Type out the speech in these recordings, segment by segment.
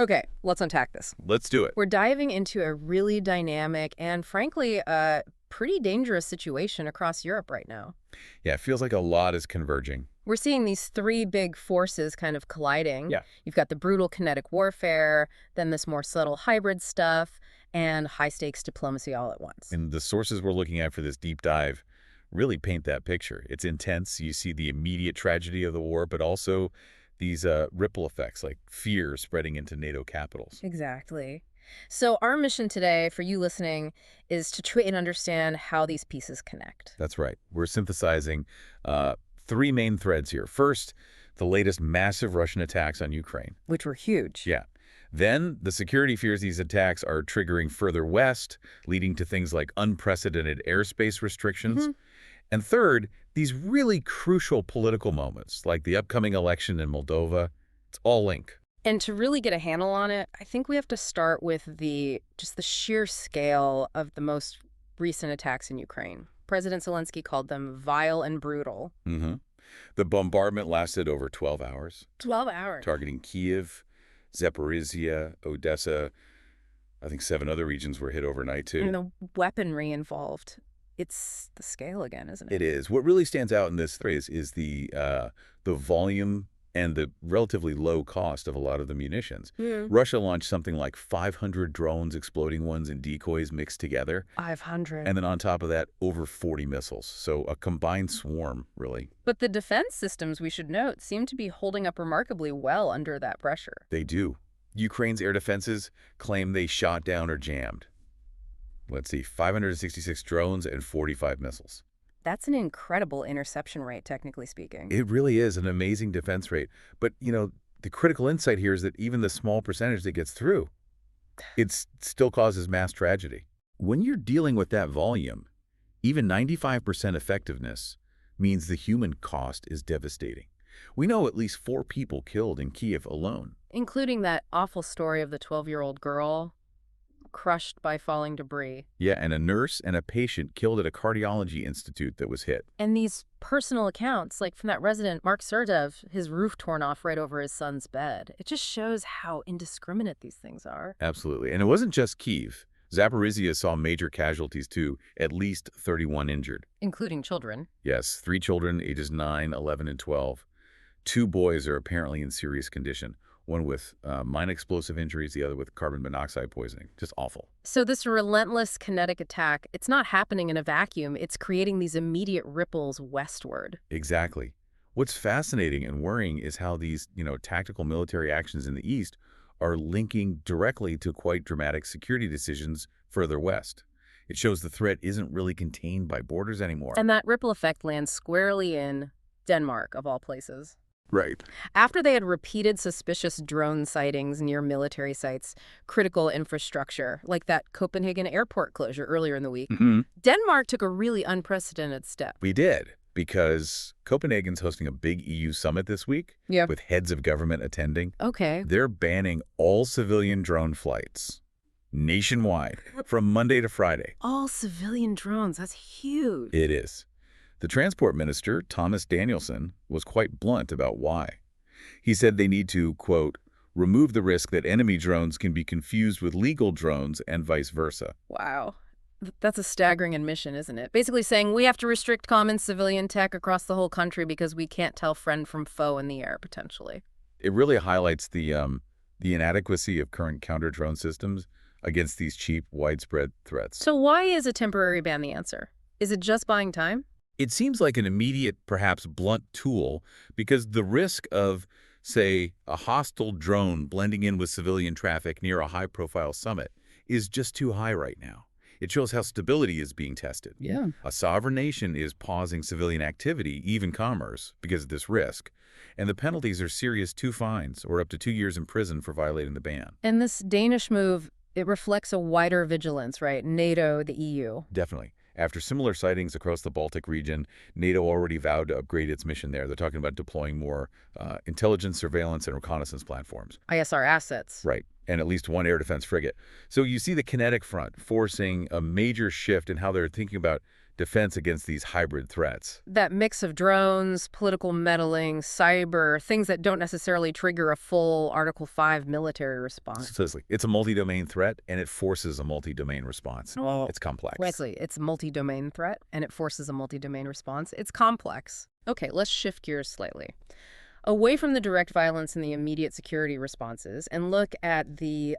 Okay, let's unpack this. Let's do it. We're diving into a really dynamic and, frankly, a pretty dangerous situation across Europe right now. Yeah, it feels like a lot is converging. We're seeing these three big forces kind of colliding. Yeah. You've got the brutal kinetic warfare, then this more subtle hybrid stuff, and high-stakes diplomacy all at once. And the sources we're looking at for this deep dive really paint that picture. It's intense. You see the immediate tragedy of the war, but also these ripple effects like fear spreading into NATO capitals. Exactly. So our mission today for you listening is to try and understand how these pieces connect. That's right. We're synthesizing three main threads here. First, the latest massive Russian attacks on Ukraine. Which were huge. Yeah. Then the security fears these attacks are triggering further west, leading to things like unprecedented airspace restrictions. And third, these really crucial political moments, like the upcoming election in Moldova. It's all linked. And to really get a handle on it, I think we have to start with just the sheer scale of the most recent attacks in Ukraine. President Zelensky called them vile and brutal. The bombardment lasted over 12 hours. 12 hours. Targeting Kyiv, Zaporizhia, Odessa. I think 7 other regions were hit overnight, too. And the weaponry involved. It's the scale again, isn't it? It is. What really stands out in this phrase is the volume and the relatively low cost of a lot of the munitions. Russia launched something like 500 drones, exploding ones, and decoys mixed together. 500. And then on top of that, over 40 missiles. So a combined swarm, really. But the defense systems, we should note, seem to be holding up remarkably well under that pressure. They do. Ukraine's air defenses claim they shot down or jammed. Let's see, 566 drones and 45 missiles. That's an incredible interception rate, technically speaking. It really is an amazing defense rate. But, the critical insight here is that even the small percentage that gets through, it still causes mass tragedy. When you're dealing with that volume, even 95% effectiveness means the human cost is devastating. We know at least 4 people killed in Kyiv alone. Including that awful story of the 12-year-old girl crushed by falling debris. Yeah, and a nurse and a patient killed at a cardiology institute that was hit. And these personal accounts, like from that resident, Mark Serdev, his roof torn off right over his son's bed. It just shows how indiscriminate these things are. Absolutely. And it wasn't just Kyiv. Zaporizhia saw major casualties too, at least 31 injured. Including children. Yes, 3 children, ages 9, 11, and 12. 2 boys are apparently in serious condition. One with mine explosive injuries, the other with carbon monoxide poisoning. Just awful. So this relentless kinetic attack, it's not happening in a vacuum. It's creating these immediate ripples westward. Exactly. What's fascinating and worrying is how these, tactical military actions in the East are linking directly to quite dramatic security decisions further west. It shows the threat isn't really contained by borders anymore. And that ripple effect lands squarely in Denmark, of all places. Right. After they had repeated suspicious drone sightings near military sites, critical infrastructure, like that Copenhagen airport closure earlier in the week, Denmark took a really unprecedented step. We did, because Copenhagen's hosting a big EU summit this week with heads of government attending. Okay. They're banning all civilian drone flights nationwide from Monday to Friday. All civilian drones. That's huge. It is. The Transport Minister, Thomas Danielsen, was quite blunt about why. He said they need to, quote, remove the risk that enemy drones can be confused with legal drones and vice versa. Wow. That's a staggering admission, isn't it? Basically saying we have to restrict common civilian tech across the whole country because we can't tell friend from foe in the air, potentially. It really highlights the inadequacy of current counter-drone systems against these cheap, widespread threats. So why is a temporary ban the answer? Is it just buying time? It seems like an immediate, perhaps blunt tool, because the risk of, say, a hostile drone blending in with civilian traffic near a high-profile summit is just too high right now. It shows how stability is being tested. Yeah. A sovereign nation is pausing civilian activity, even commerce, because of this risk. And the penalties are serious: 2 fines or up to 2 years in prison for violating the ban. And this Danish move, it reflects a wider vigilance, right? NATO, the EU. Definitely. After similar sightings across the Baltic region, NATO already vowed to upgrade its mission there. They're talking about deploying more intelligence, surveillance, and reconnaissance platforms. ISR assets. Right, and at least 1 air defense frigate. So you see the kinetic front forcing a major shift in how they're thinking about defense against these hybrid threats. That mix of drones, political meddling, cyber, things that don't necessarily trigger a full Article 5 military response. So it's a multi-domain threat, and it forces a multi-domain response. Well, it's complex. Exactly. It's a multi-domain threat, and it forces a multi-domain response. It's complex. Okay, let's shift gears slightly. Away from the direct violence and the immediate security responses, and look at the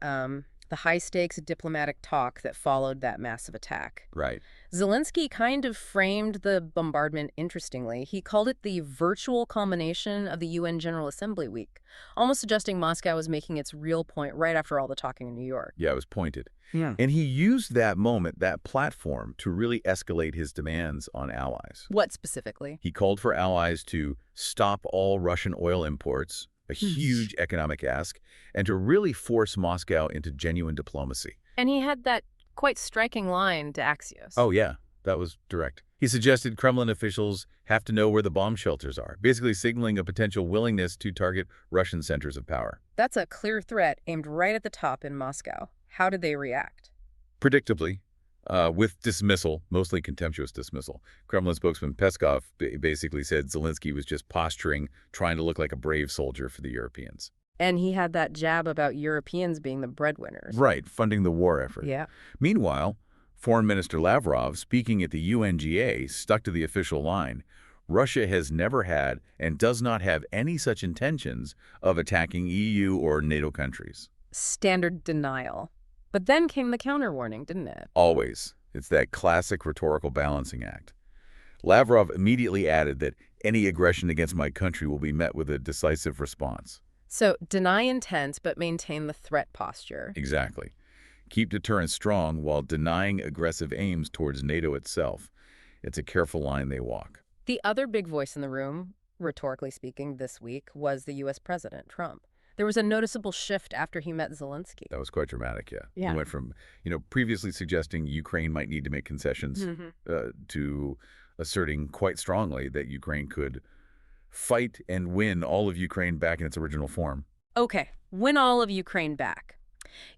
high-stakes diplomatic talk that followed that massive attack. Right. Zelensky kind of framed the bombardment interestingly. He called it the virtual culmination of the UN General Assembly week, almost suggesting Moscow was making its real point right after all the talking in New York. Yeah, it was pointed. Yeah. And he used that moment, that platform, to really escalate his demands on allies. What specifically? He called for allies to stop all Russian oil imports, a huge economic ask, and to really force Moscow into genuine diplomacy. And he had that quite striking line to Axios. Oh, yeah, that was direct. He suggested Kremlin officials have to know where the bomb shelters are, basically signaling a potential willingness to target Russian centers of power. That's a clear threat aimed right at the top in Moscow. How did they react? Predictably, with dismissal, mostly contemptuous dismissal. Kremlin spokesman Peskov basically said Zelensky was just posturing, trying to look like a brave soldier for the Europeans. And he had that jab about Europeans being the breadwinners. Right, funding the war effort. Yeah. Meanwhile, Foreign Minister Lavrov, speaking at the UNGA, stuck to the official line. Russia has never had and does not have any such intentions of attacking EU or NATO countries. Standard denial. But then came the counter-warning, didn't it? Always. It's that classic rhetorical balancing act. Lavrov immediately added that any aggression against my country will be met with a decisive response. So, deny intent, but maintain the threat posture. Exactly. Keep deterrence strong while denying aggressive aims towards NATO itself. It's a careful line they walk. The other big voice in the room, rhetorically speaking, this week was the U.S. President, Trump. There was a noticeable shift after he met Zelensky. That was quite dramatic, Yeah. He went from, previously suggesting Ukraine might need to make concessions to asserting quite strongly that Ukraine could fight and win all of Ukraine back in its original form. Okay, win all of Ukraine back.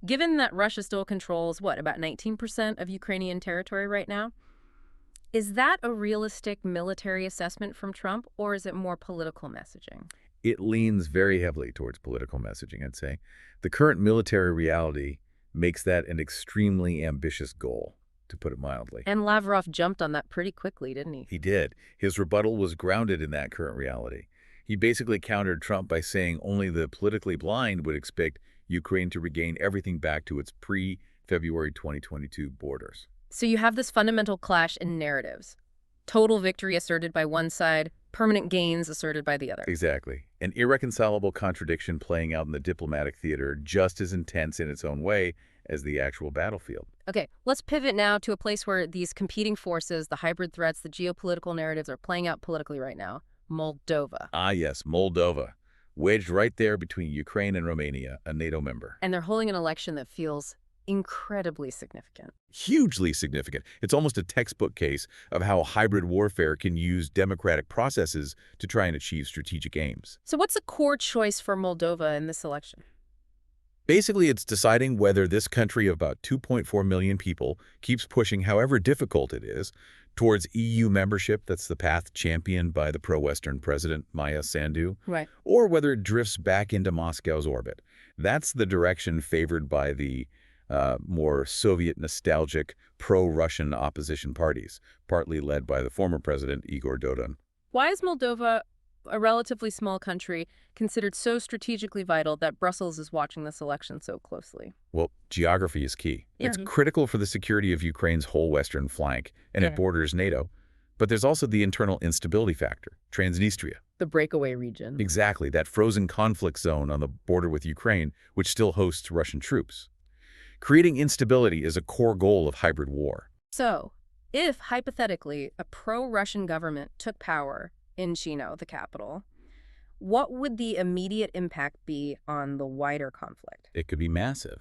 Given that Russia still controls, about 19% of Ukrainian territory right now, is that a realistic military assessment from Trump, or is it more political messaging? It leans very heavily towards political messaging, I'd say. The current military reality makes that an extremely ambitious goal, to put it mildly. And Lavrov jumped on that pretty quickly, didn't he? He did. His rebuttal was grounded in that current reality. He basically countered Trump by saying only the politically blind would expect Ukraine to regain everything back to its pre-February 2022 borders. So you have this fundamental clash in narratives. Total victory asserted by one side, permanent gains asserted by the other. Exactly. An irreconcilable contradiction playing out in the diplomatic theater, just as intense in its own way as the actual battlefield. Okay, let's pivot now to a place where these competing forces, the hybrid threats, the geopolitical narratives are playing out politically right now. Moldova. Ah, yes, Moldova. Wedged right there between Ukraine and Romania, a NATO member. And they're holding an election that feels incredibly significant. Hugely significant. It's almost a textbook case of how hybrid warfare can use democratic processes to try and achieve strategic aims. So what's the core choice for Moldova in this election? Basically, it's deciding whether this country of about 2.4 million people keeps pushing, however difficult it is, towards EU membership, that's the path championed by the pro-Western president, Maya Sandu, Right. or whether it drifts back into Moscow's orbit. That's the direction favored by the more Soviet nostalgic pro-Russian opposition parties, partly led by the former president, Igor Dodon. Why is Moldova, a relatively small country, considered so strategically vital that Brussels is watching this election so closely? Well, geography is key. It's critical for the security of Ukraine's whole western flank, and it borders NATO. But there's also the internal instability factor, Transnistria. The breakaway region. Exactly, that frozen conflict zone on the border with Ukraine, which still hosts Russian troops. Creating instability is a core goal of hybrid war. So, if, hypothetically, a pro-Russian government took power in Chino, the capital, what would the immediate impact be on the wider conflict? It could be massive.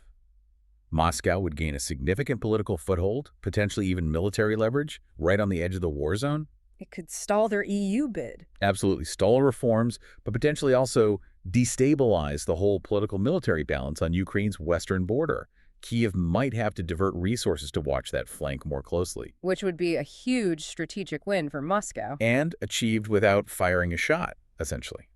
Moscow would gain a significant political foothold, potentially even military leverage, right on the edge of the war zone. It could stall their EU bid. Absolutely stall reforms, but potentially also destabilize the whole political military balance on Ukraine's western border, Kyiv might have to divert resources to watch that flank more closely. Which would be a huge strategic win for Moscow. And achieved without firing a shot, essentially.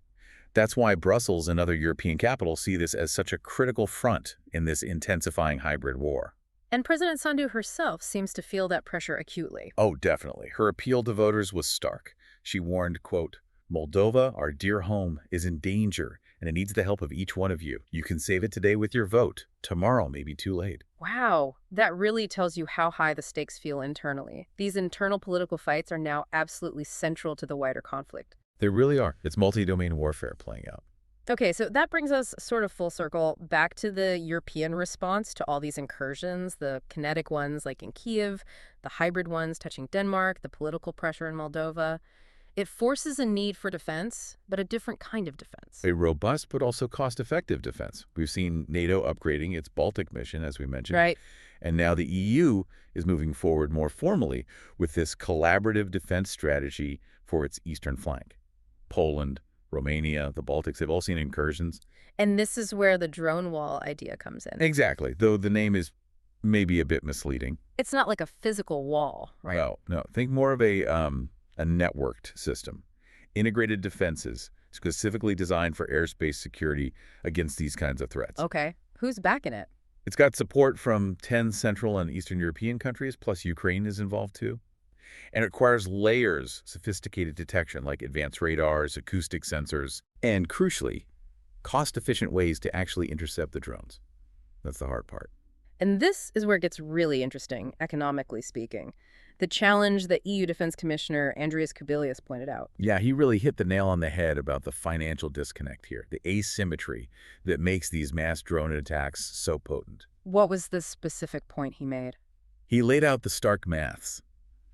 That's why Brussels and other European capitals see this as such a critical front in this intensifying hybrid war. And President Sandu herself seems to feel that pressure acutely. Oh, definitely. Her appeal to voters was stark. She warned, quote, "Moldova, our dear home, is in danger, and it needs the help of each one of you. You can save it today with your vote. Tomorrow may be too late." Wow, that really tells you how high the stakes feel internally. These internal political fights are now absolutely central to the wider conflict. They really are. It's multi-domain warfare playing out. Okay, so that brings us sort of full circle back to the European response to all these incursions, the kinetic ones like in Kyiv, the hybrid ones touching Denmark, the political pressure in Moldova. It forces a need for defense, but a different kind of defense. A robust but also cost-effective defense. We've seen NATO upgrading its Baltic mission, as we mentioned. Right. And now the EU is moving forward more formally with this collaborative defense strategy for its eastern flank. Poland, Romania, the Baltics, they've all seen incursions. And this is where the drone wall idea comes in. Exactly, though the name is maybe a bit misleading. It's not like a physical wall, right? No. Think more of a networked system. Integrated defenses, specifically designed for airspace security against these kinds of threats. Okay. Who's backing it? It's got support from 10 Central and Eastern European countries, plus Ukraine is involved too. And it requires layers, sophisticated detection like advanced radars, acoustic sensors, and crucially, cost-efficient ways to actually intercept the drones. That's the hard part. And this is where it gets really interesting, economically speaking. The challenge that EU Defense Commissioner Andrius Kubilius pointed out. Yeah, he really hit the nail on the head about the financial disconnect here, the asymmetry that makes these mass drone attacks so potent. What was the specific point he made? He laid out the stark maths.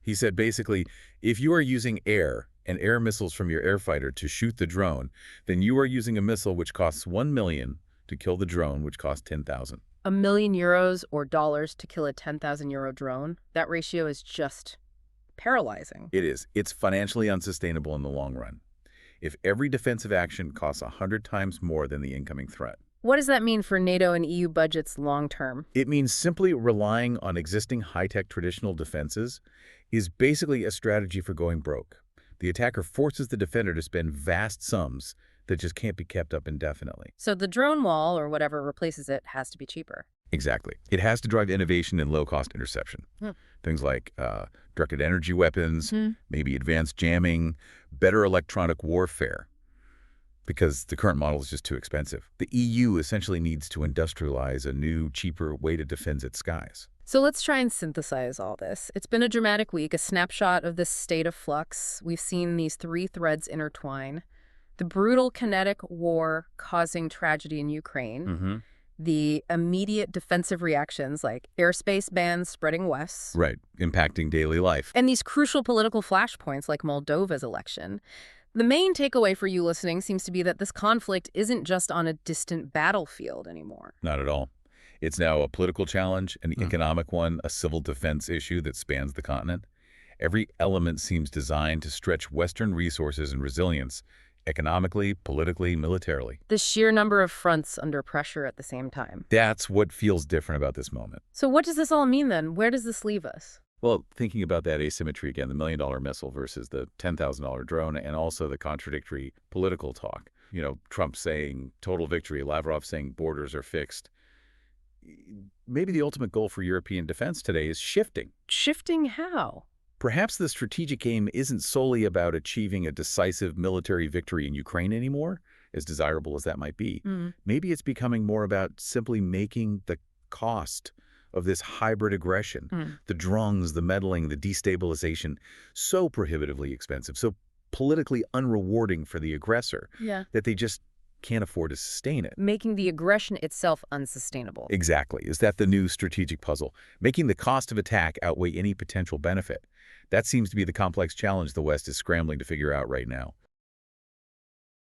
He said basically, if you are using air and air missiles from your air fighter to shoot the drone, then you are using a missile which costs 1 million to kill the drone, which costs 10,000. €1 million or dollars to kill a 10,000 euro drone? That ratio is just paralyzing. It is. It's financially unsustainable in the long run. If every defensive action costs 100 times more than the incoming threat. What does that mean for NATO and EU budgets long term? It means simply relying on existing high-tech traditional defenses is basically a strategy for going broke. The attacker forces the defender to spend vast sums that just can't be kept up indefinitely. So the drone wall, or whatever replaces it, has to be cheaper. Exactly. It has to drive innovation in low-cost interception. Things like directed energy weapons, maybe advanced jamming, better electronic warfare, because the current model is just too expensive. The EU essentially needs to industrialize a new, cheaper way to defend its skies. So let's try and synthesize all this. It's been a dramatic week, a snapshot of this state of flux. We've seen these three threads intertwine. The brutal kinetic war causing tragedy in Ukraine. The immediate defensive reactions like airspace bans spreading west. Right, impacting daily life. And these crucial political flashpoints like Moldova's election. The main takeaway for you listening seems to be that this conflict isn't just on a distant battlefield anymore. Not at all. It's now a political challenge, an economic one, a civil defense issue that spans the continent. Every element seems designed to stretch Western resources and resilience, economically, politically, militarily. The sheer number of fronts under pressure at the same time. That's what feels different about this moment. So what does this all mean then? Where does this leave us? Well, thinking about that asymmetry again, the $1 million missile versus the $10,000 drone, and also the contradictory political talk. You know, Trump saying total victory, Lavrov saying borders are fixed. Maybe the ultimate goal for European defense today is shifting. Shifting how? Perhaps the strategic aim isn't solely about achieving a decisive military victory in Ukraine anymore, as desirable as that might be. Maybe it's becoming more about simply making the cost of this hybrid aggression, the drones, the meddling, the destabilization, so prohibitively expensive, so politically unrewarding for the aggressor that they just can't afford to sustain it. Making the aggression itself unsustainable. Exactly. Is that the new strategic puzzle? Making the cost of attack outweigh any potential benefit. That seems to be the complex challenge the West is scrambling to figure out right now.